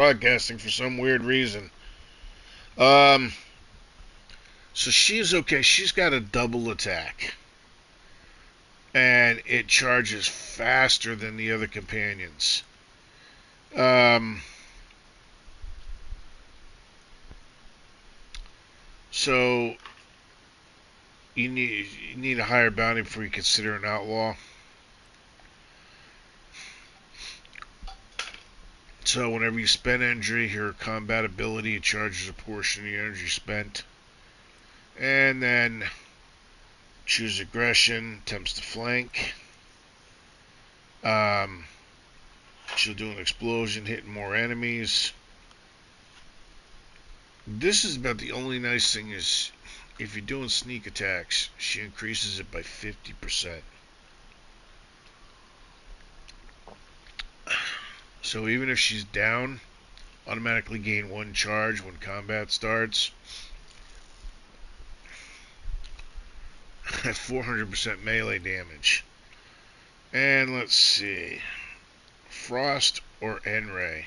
broadcasting for some weird reason. Um, so she's okay. She's got a double attack, and it charges faster than the other companions. Um, so you need a higher bounty before you consider an outlaw. So whenever you spend energy, her combat ability it charges a portion of the energy spent, and then choose aggression, attempts to flank. Um, she'll do an explosion, hitting more enemies. This is about the only nice thing is if you're doing sneak attacks, she increases it by 50%. So even if she's down, automatically gain one charge when combat starts. At 400% melee damage. And let's see. Frost or N-Ray?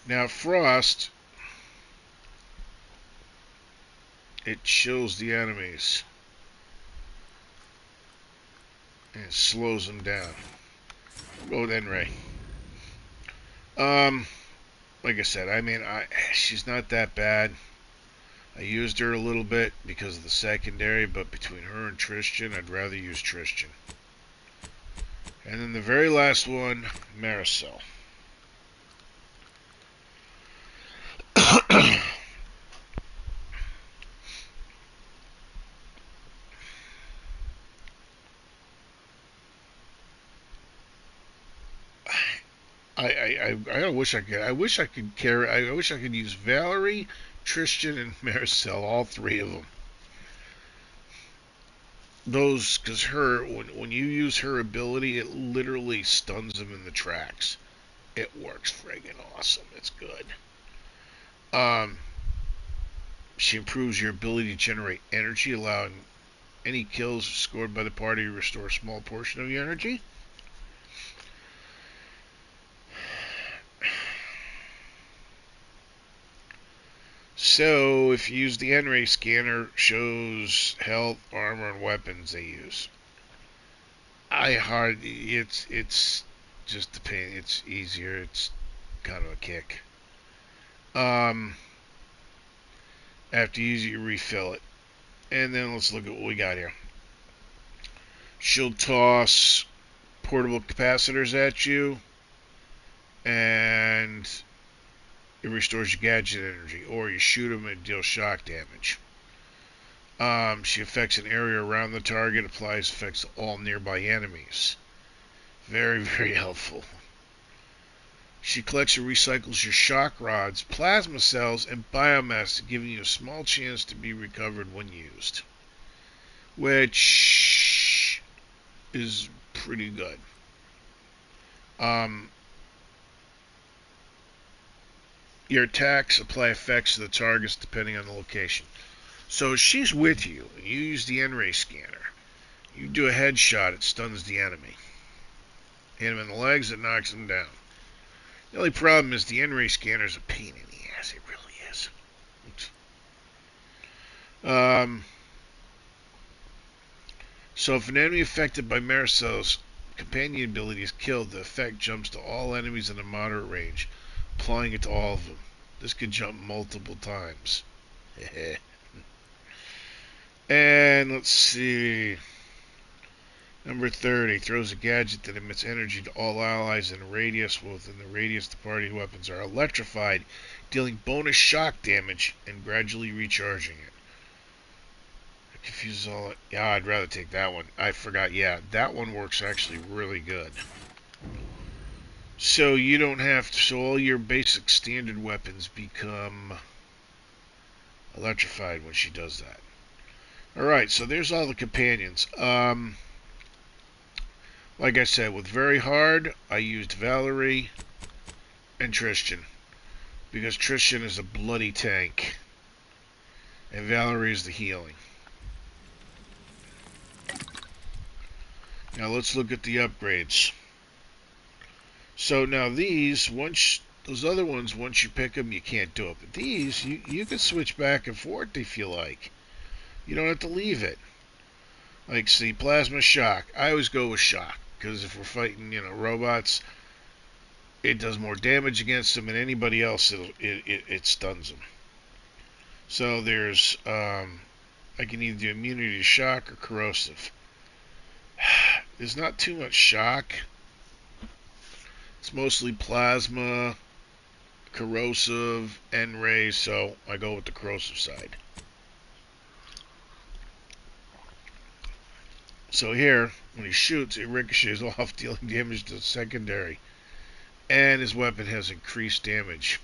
Now, Frost, it chills the enemies and it slows them down. I'll go with N-Ray. Um, like I said, she's not that bad. I used her a little bit because of the secondary, but between her and Tristan, I'd rather use Tristan. And then the very last one, Maricel. I wish I could. I wish I could carry. I wish I could use Valerie, Tristan, and Maricel, all three of them. Those, because when you use her ability, it literally stuns them in the tracks. It works friggin' awesome. It's good. Um, she improves your ability to generate energy, allowing any kills scored by the party to restore a small portion of your energy. So, if you use the N-ray scanner, shows health, armor, and weapons they use. It's just the pain. It's easier. It's kind of a kick. Um, after you use it, you refill it. And then let's look at what we got here. She'll toss portable capacitors at you, and it restores your gadget energy. Or you shoot them and deal shock damage. She affects an area around the target, applies effects to all nearby enemies. Very, very helpful. She collects and recycles your shock rods, plasma cells, and biomass, giving you a small chance to be recovered when used. Which is pretty good. Um, your attacks apply effects to the targets depending on the location. So she's with you. You use the N-ray scanner. You do a headshot, it stuns the enemy. Hit him in the legs, it knocks him down. The only problem is the N-ray scanner is a pain in the ass. It really is. Um, so if an enemy affected by Maricel's companion ability is killed, the effect jumps to all enemies in a moderate range, applying it to all of them. This could jump multiple times. And let's see. Number 30 throws a gadget that emits energy to all allies in a radius. Within the radius, the party weapons are electrified, dealing bonus shock damage and gradually recharging it. It confuses all. Yeah, I'd rather take that one. I forgot. Yeah, that one works actually really good. So you don't have to. So all your basic standard weapons become electrified when she does that. All right. So there's all the companions. Like I said, with very hard, I used Valerie and Tristan because Tristan is a bloody tank and Valerie is the healing. Now let's look at the upgrades. So now these, those other ones, once you pick them, you can't do it. But these, you can switch back and forth if you like. You don't have to leave it. Like, see, plasma shock. I always go with shock because if we're fighting, robots, it does more damage against them than anybody else. It stuns them. So there's, I can either do immunity to shock or corrosive. There's not too much shock. It's mostly plasma, corrosive, and ray, so I go with the corrosive side. So here, when he shoots, it ricochets off, dealing damage to the secondary. And his weapon has increased damage.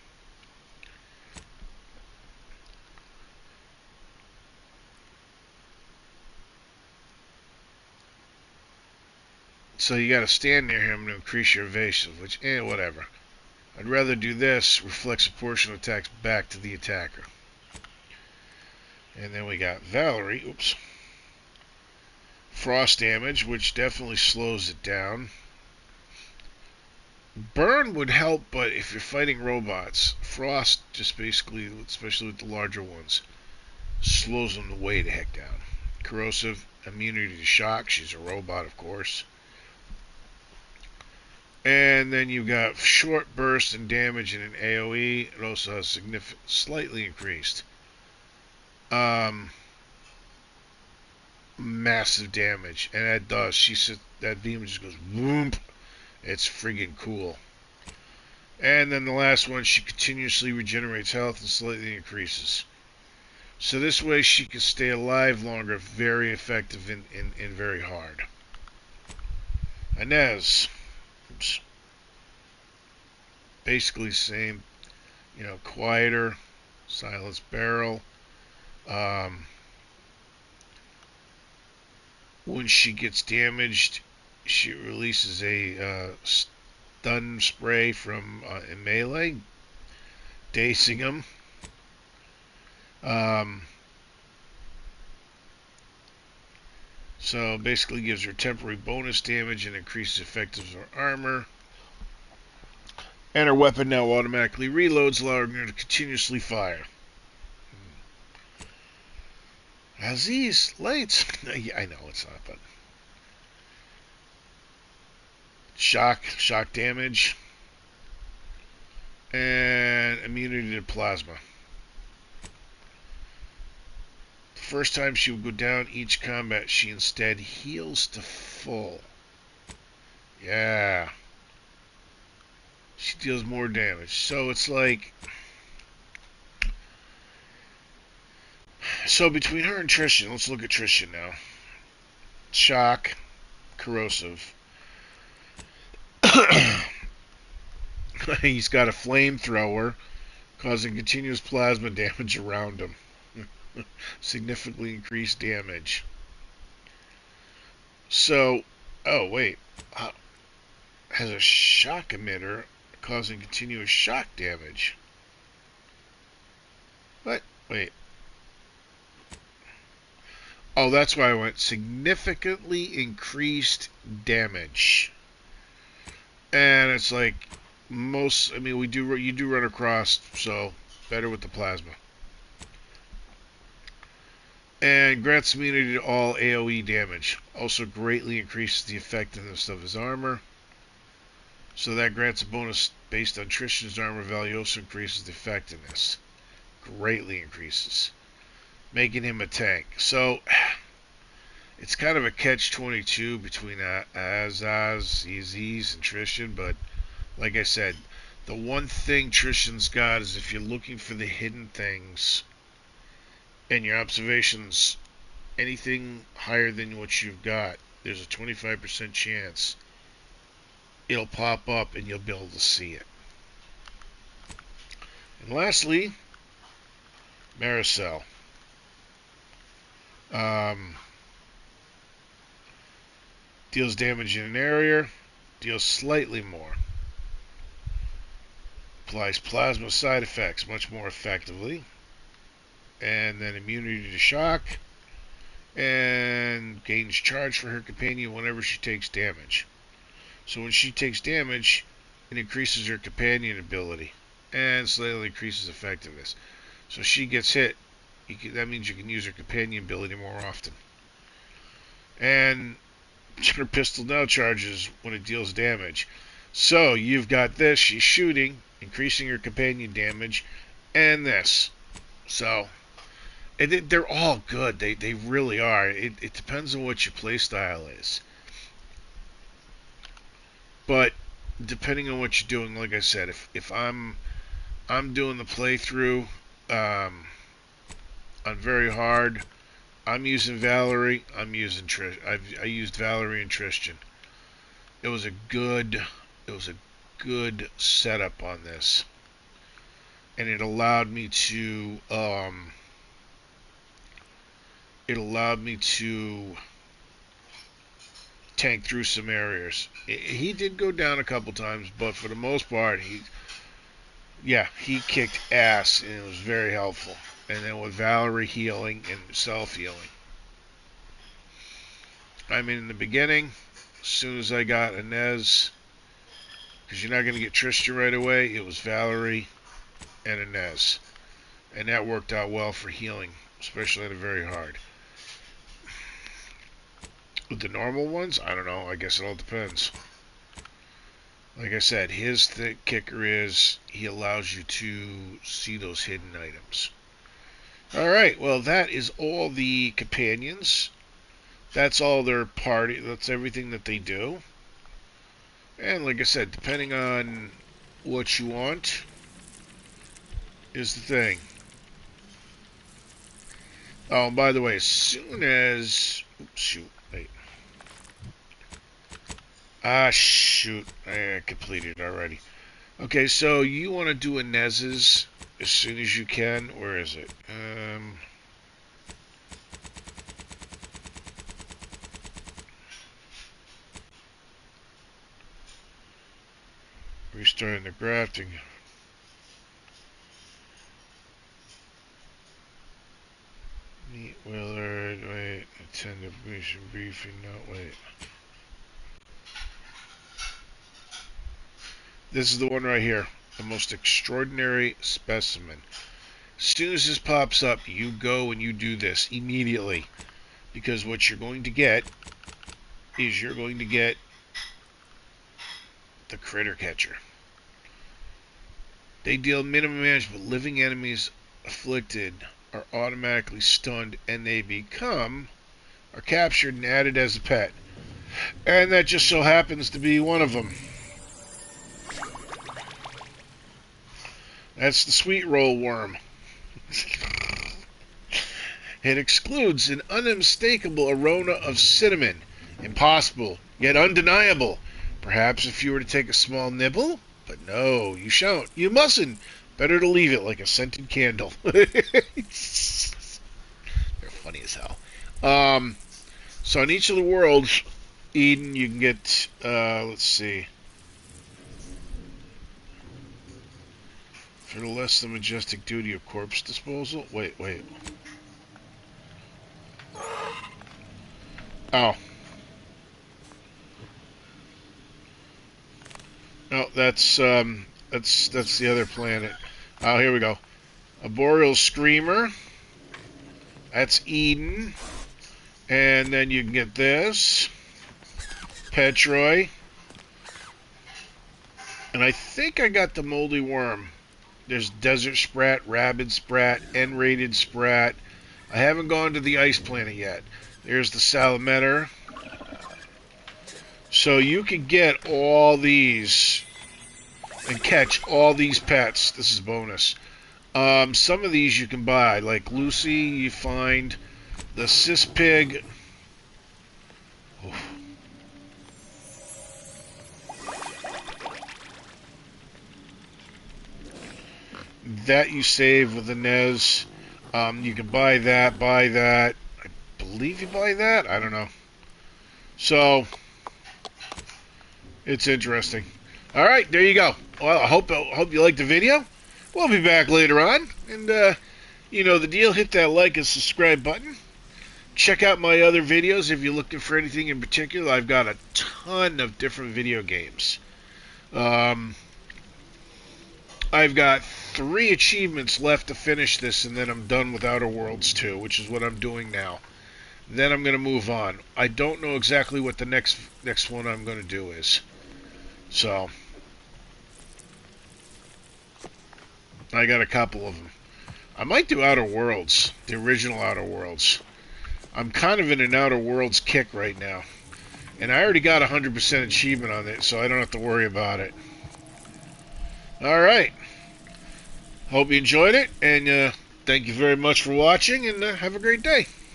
So you gotta stand near him to increase your evasive, which, whatever. I'd rather do this, reflects a portion of attacks back to the attacker. And then we got Valerie, oops. Frost damage, which definitely slows it down. Burn would help, but if you're fighting robots, Frost just basically, especially with the larger ones, slows them way the heck down. Corrosive, immunity to shock, she's a robot, of course. And then you've got short burst and damage in an AoE. It also has slightly increased. Massive damage, and that does. That beam just goes whoomp. It's friggin' cool. And then the last one, she continuously regenerates health and slightly increases. So this way she can stay alive longer, very effective and very hard. Inez, oops. Basically same, quieter, silence barrel. When she gets damaged, she releases a stun spray from in melee, dazing him. So basically gives her temporary bonus damage and increases effectiveness of her armor. And her weapon now automatically reloads, allowing her to continuously fire. Aziz, lights. Yeah, I know it's not, but shock damage, and immunity to plasma. The first time she would go down each combat, she instead heals to full. Yeah. She deals more damage. So it's like... So between her and Trishan, let's look at Trishan now. Shock, corrosive. He's got a flamethrower, causing continuous plasma damage around him. Significantly increased damage. So, oh wait, has a shock emitter causing continuous shock damage. What? Wait. Oh, that's why I went significantly increased damage. And it's like you do run across, so better with the plasma. And grants immunity to all AoE damage. Also greatly increases the effectiveness of his armor. So that grants a bonus based on Trishan's armor value. Also increases the effectiveness. Greatly increases. Making him a tank. So it's kind of a catch-22 between Aziz, and Trishan, but like I said, the one thing Trishan's got is if you're looking for the hidden things and your observations, anything higher than what you've got, there's a 25% chance it'll pop up and you'll be able to see it. And lastly, Maricel. Deals damage in an area, deals slightly more. Applies plasma side effects much more effectively. And then immunity to shock. and gains charge for her companion whenever she takes damage. So when she takes damage, it increases her companion ability and slightly increases effectiveness. So if she gets hit, that means you can use her companion ability more often. And her pistol now charges when it deals damage. So you've got this, she's shooting, increasing her companion damage, and this. So they're all good. They really are. It depends on what your playstyle is. But depending on what you're doing, like I said, if I'm doing the playthrough on very hard, I'm using Valerie. I'm using I used Valerie and Tristan. It was a good setup on this, and it allowed me to tank through some areas. He did go down a couple times, but for the most part, he kicked ass, and it was very helpful. And then with Valerie healing and self-healing. I mean, in the beginning, as soon as I got Inez, because you're not going to get Tristan right away, it was Valerie and Inez. And that worked out well for healing, especially at a very hard. With the normal ones, I don't know. I guess it all depends. Like I said, his kicker is he allows you to see those hidden items. Alright, well that is all the companions. That's all their party. That's everything that they do. And like I said, depending on what you want is the thing. Oh, and by the way, as soon as... Oops, shoot. Wait. Ah, shoot. I completed it already. Okay, so you want to do Inez's as soon as you can. Where is it? Restarting the grafting. Meet Willard. Wait. Attend the mission briefing. No, wait. This is the one right here. The most extraordinary specimen. As soon as this pops up, you go and you do this immediately. Because what you're going to get is you're going to get the critter catcher. They deal minimum damage, but living enemies afflicted are automatically stunned and they are captured and added as a pet. And that just so happens to be one of them. That's the sweet roll worm. It excludes an unmistakable aroma of cinnamon. Impossible, yet undeniable. Perhaps if you were to take a small nibble? But no, you shan't. You mustn't. Better to leave it like a scented candle. They're funny as hell. So on each of the worlds, Eden, you can get, let's see. For the less than majestic duty of corpse disposal. Wait. Oh. No, that's the other planet. Oh, here we go. A boreal screamer. That's Eden. And then you can get this. Petroy. And I think I got the moldy worm. There's desert sprat, rabid sprat, N-rated sprat. I haven't gone to the ice planet yet. There's the salamander. So you can get all these and catch all these pets. This is bonus. Some of these you can buy. Like Lucy, you find the cis pig. Oof. That you save with the Nez. You can buy that. I believe you buy that. I don't know. So it's interesting. All right, there you go. Well, I hope you liked the video. We'll be back later on, and you know the deal. Hit that like and subscribe button. Check out my other videos if you're looking for anything in particular. I've got a ton of different video games. I've got 3 achievements left to finish this, and then I'm done with Outer Worlds 2, which is what I'm doing now. Then I'm going to move on. I don't know exactly what the next one I'm going to do is. So, I got a couple of them. I might do Outer Worlds, the original Outer Worlds. I'm kind of in an Outer Worlds kick right now. And I already got 100% achievement on it, so I don't have to worry about it. Alright. Hope you enjoyed it, and thank you very much for watching, and have a great day.